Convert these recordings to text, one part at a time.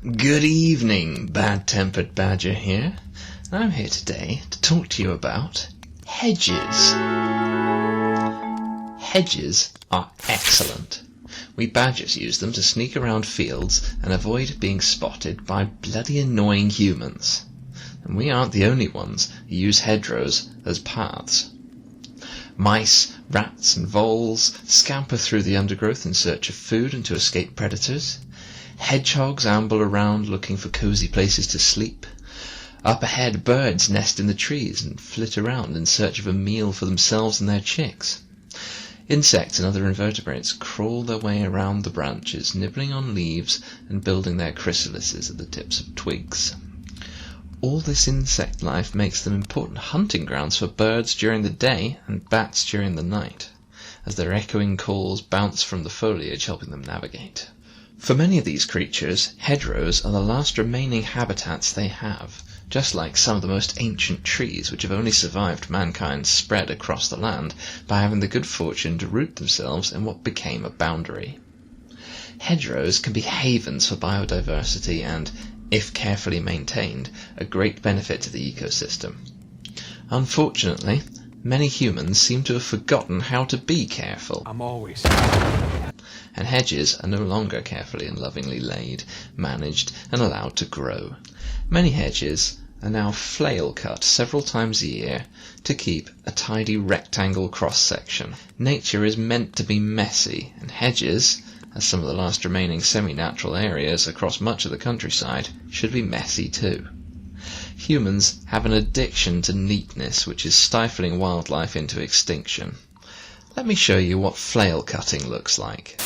Good evening, Bad-Tempered Badger here. I'm here today to talk to you about hedges. Hedges are excellent. We badgers use them to sneak around fields and avoid being spotted by bloody annoying humans. And we aren't the only ones who use hedgerows as paths. Mice, rats and voles scamper through the undergrowth in search of food and to escape predators. Hedgehogs amble around looking for cosy places to sleep. Up ahead, birds nest in the trees and flit around in search of a meal for themselves and their chicks. Insects and other invertebrates crawl their way around the branches, nibbling on leaves and building their chrysalises at the tips of twigs. All this insect life makes them important hunting grounds for birds during the day and bats during the night, as their echoing calls bounce from the foliage, helping them navigate. For many of these creatures, hedgerows are the last remaining habitats they have, just like some of the most ancient trees which have only survived mankind's spread across the land by having the good fortune to root themselves in what became a boundary. Hedgerows can be havens for biodiversity and, if carefully maintained, a great benefit to the ecosystem. Unfortunately, many humans seem to have forgotten how to be careful. And hedges are no longer carefully and lovingly laid, managed and allowed to grow. Many hedges are now flail cut several times a year to keep a tidy rectangle cross-section. Nature is meant to be messy, and hedges, as some of the last remaining semi-natural areas across much of the countryside, should be messy too. Humans have an addiction to neatness which is stifling wildlife into extinction. Let me show you what flail cutting looks like.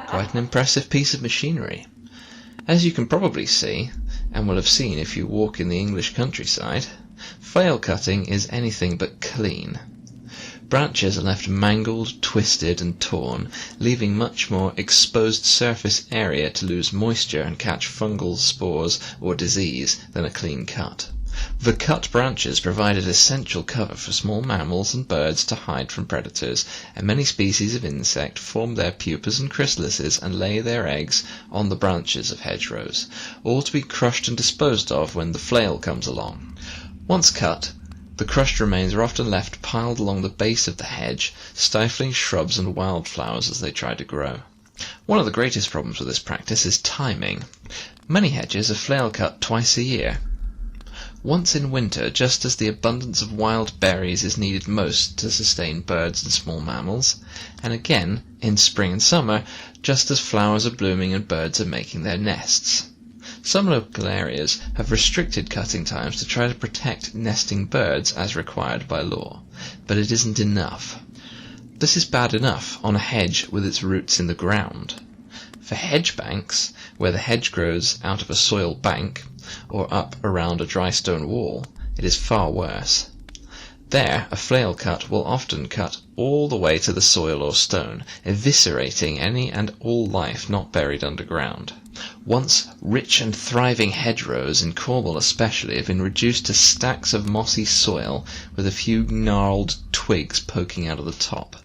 Quite an impressive piece of machinery. As you can probably see, and will have seen if you walk in the English countryside, flail cutting is anything but clean. Branches are left mangled, twisted and torn, leaving much more exposed surface area to lose moisture and catch fungal spores or disease than a clean cut. The cut branches provided essential cover for small mammals and birds to hide from predators, and many species of insect form their pupas and chrysalises and lay their eggs on the branches of hedgerows, all to be crushed and disposed of when the flail comes along. Once cut, the crushed remains are often left piled along the base of the hedge, stifling shrubs and wildflowers as they try to grow. One of the greatest problems with this practice is timing. Many hedges are flail cut twice a year. Once in winter, just as the abundance of wild berries is needed most to sustain birds and small mammals, and again in spring and summer, just as flowers are blooming and birds are making their nests. Some local areas have restricted cutting times to try to protect nesting birds as required by law, but it isn't enough. This is bad enough on a hedge with its roots in the ground. For hedge banks, where the hedge grows out of a soil bank, or up around a dry stone wall, it is far worse. There, a flail cut will often cut all the way to the soil or stone, eviscerating any and all life not buried underground. Once rich and thriving hedgerows, in Cornwall especially, have been reduced to stacks of mossy soil with a few gnarled twigs poking out of the top.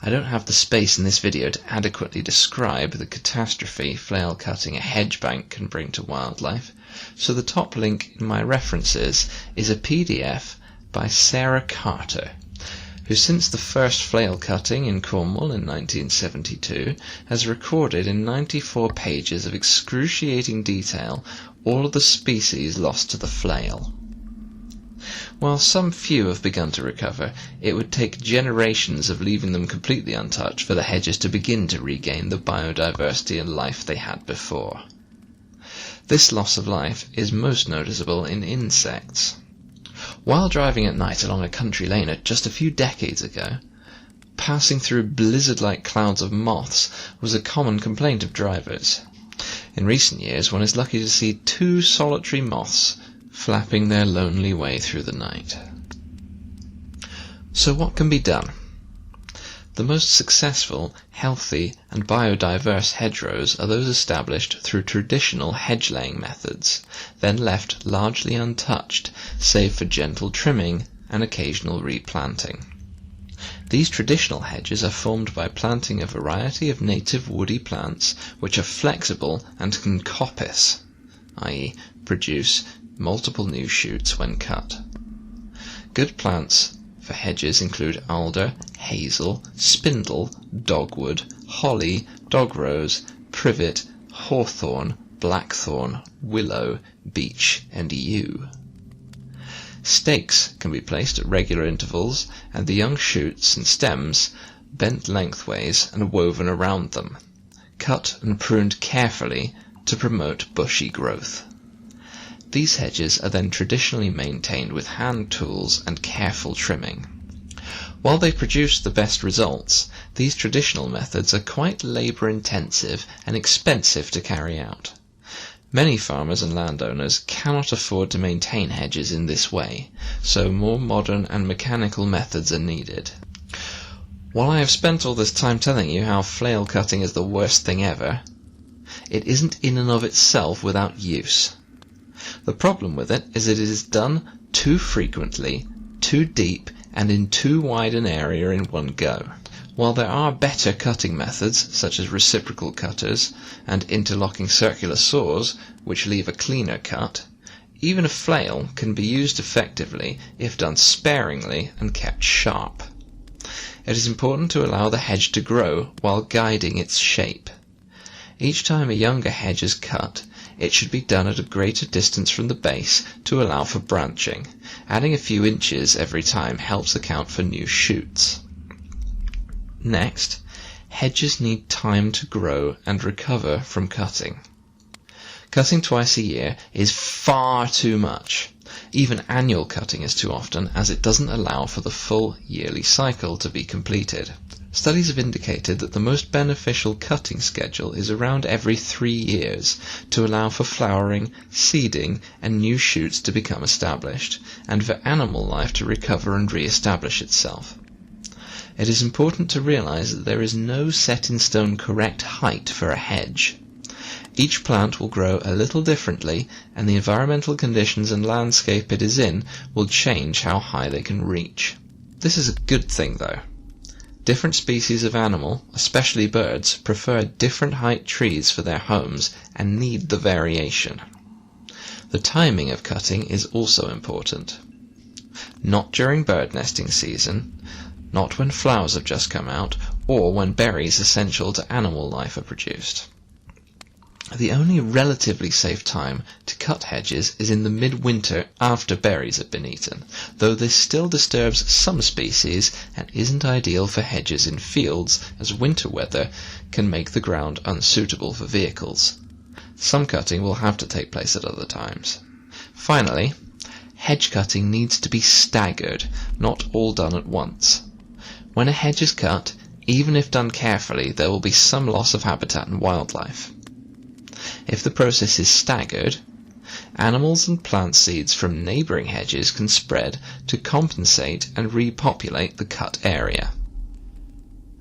I don't have the space in this video to adequately describe the catastrophe flail cutting a hedge bank can bring to wildlife, so the top link in my references is a PDF by Sarah Carter, who since the first flail cutting in Cornwall in 1972 has recorded in 94 pages of excruciating detail all of the species lost to the flail. While some few have begun to recover, it would take generations of leaving them completely untouched for the hedges to begin to regain the biodiversity and life they had before. This loss of life is most noticeable in insects. While driving at night along a country lane just a few decades ago, passing through blizzard-like clouds of moths was a common complaint of drivers. In recent years, one is lucky to see 2 solitary moths flapping their lonely way through the night. So what can be done? The most successful, healthy and biodiverse hedgerows are those established through traditional hedge-laying methods, then left largely untouched, save for gentle trimming and occasional replanting. These traditional hedges are formed by planting a variety of native woody plants which are flexible and can coppice, i.e. produce multiple new shoots when cut. Good plants for hedges include alder, hazel, spindle, dogwood, holly, dogrose, privet, hawthorn, blackthorn, willow, beech, and yew. Stakes can be placed at regular intervals, and the young shoots and stems bent lengthways and woven around them, cut and pruned carefully to promote bushy growth. These hedges are then traditionally maintained with hand tools and careful trimming. While they produce the best results, these traditional methods are quite labour-intensive and expensive to carry out. Many farmers and landowners cannot afford to maintain hedges in this way, so more modern and mechanical methods are needed. While I have spent all this time telling you how flail cutting is the worst thing ever, it isn't in and of itself without use. The problem with it is that it is done too frequently, too deep, and in too wide an area in one go. While there are better cutting methods, such as reciprocal cutters and interlocking circular saws, which leave a cleaner cut, even a flail can be used effectively if done sparingly and kept sharp. It is important to allow the hedge to grow while guiding its shape. Each time a younger hedge is cut, it should be done at a greater distance from the base to allow for branching. Adding a few inches every time helps account for new shoots. Next, hedges need time to grow and recover from cutting. Cutting twice a year is far too much. Even annual cutting is too often, as it doesn't allow for the full yearly cycle to be completed. Studies have indicated that the most beneficial cutting schedule is around every 3 years to allow for flowering, seeding, and new shoots to become established, and for animal life to recover and re-establish itself. It is important to realize that there is no set-in-stone correct height for a hedge. Each plant will grow a little differently, and the environmental conditions and landscape it is in will change how high they can reach. This is a good thing, though. Different species of animal, especially birds, prefer different height trees for their homes and need the variation. The timing of cutting is also important. Not during bird nesting season, not when flowers have just come out, or when berries essential to animal life are produced. The only relatively safe time to cut hedges is in the midwinter after berries have been eaten, though this still disturbs some species and isn't ideal for hedges in fields, as winter weather can make the ground unsuitable for vehicles. Some cutting will have to take place at other times. Finally, hedge cutting needs to be staggered, not all done at once. When a hedge is cut, even if done carefully, there will be some loss of habitat and wildlife. If the process is staggered, animals and plant seeds from neighbouring hedges can spread to compensate and repopulate the cut area.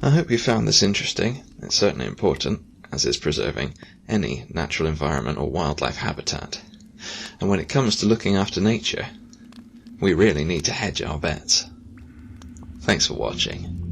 I hope you found this interesting. It's certainly important, as is preserving any natural environment or wildlife habitat. And when it comes to looking after nature, we really need to hedge our bets. Thanks for watching.